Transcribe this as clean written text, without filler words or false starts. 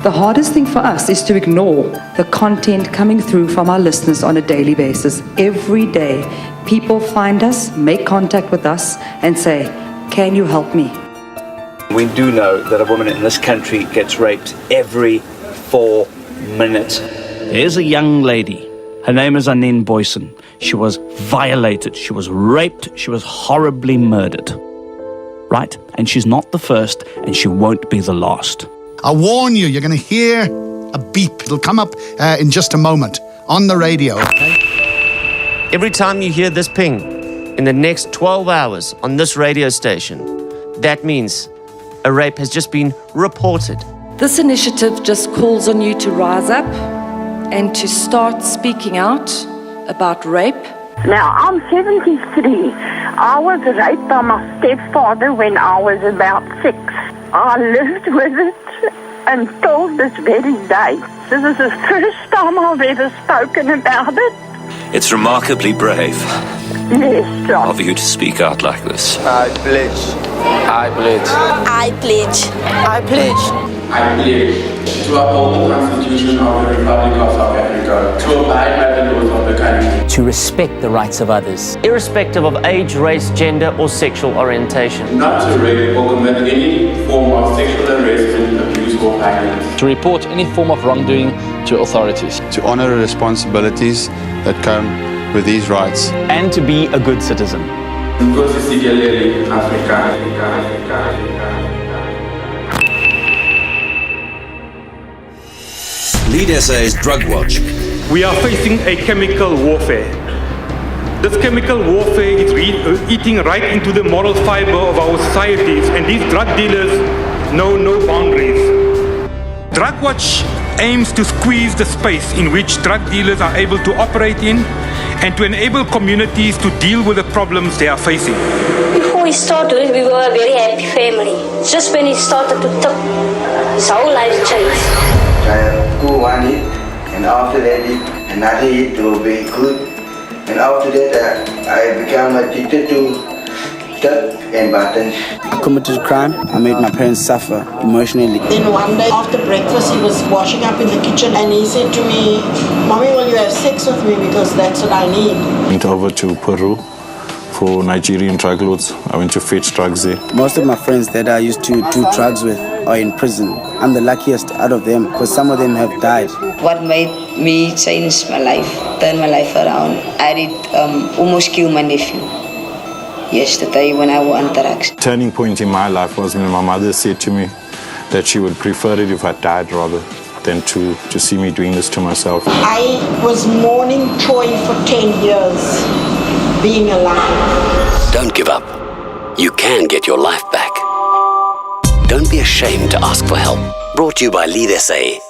The hardest thing for us is to ignore the content coming through from our listeners on a daily basis. Every day, people find us, make contact with us, and say, "Can you help me?" We do know that a woman in this country gets raped every 4 minutes. Here's a young lady. Her name is Anene Booysen. She was violated, she was raped, she was horribly murdered. Right? And she's not the first, and she won't be the last. I warn you, you're going to hear a beep. It'll come up in just a moment on the radio. Okay? Every time you hear this ping in the next 12 hours on this radio station, that means a rape has just been reported. This initiative just calls on you to rise up and to start speaking out about rape. Now, I'm 73. I was raped by my stepfather when I was about 6. I lived with it until this very day. This is the first time I've ever spoken about it. It's remarkably brave Yes, John. of you to speak out like this. I pledge. I pledge. I pledge. I pledge. I pledge to uphold the Constitution of the Republic of South Africa, to abide by the laws of the country, to respect the rights of others, irrespective of age, race, gender, or sexual orientation, not to rape or commit any form of sexual harassment, abuse, or violence, to report any form of wrongdoing to authorities, to honor the responsibilities that come with these rights, and to be a good citizen. Lead SA's Drug Watch. We are facing a chemical warfare. This chemical warfare is eating right into the moral fiber of our societies, and these drug dealers know no boundaries. Drug Watch aims to squeeze the space in which drug dealers are able to operate in and to enable communities to deal with the problems they are facing. Before we started it, we were a very happy family. Just when he started to tip, his whole life changed. I have go one hit, and after that another hit will be good. And after that I became addicted to stuff and buttons. I committed a crime. I made my parents suffer emotionally. Then one day after breakfast, he was washing up in the kitchen and he said to me, "Mommy, will you have sex with me because that's what I need?" Went over to Peru for Nigerian drug lords. I went to fetch drugs there. Most of my friends that I used to do drugs with are in prison. I'm the luckiest out of them because some of them have died. What made me change my life, turn my life around, I did almost kill my nephew yesterday when I was on drugs. Turning point in my life was when my mother said to me that she would prefer it if I died rather than to see me doing this to myself. I was mourning Troy for 10 years, being alive. Don't give up. You can get your life back. Don't be ashamed to ask for help. Brought to you by Lead SA.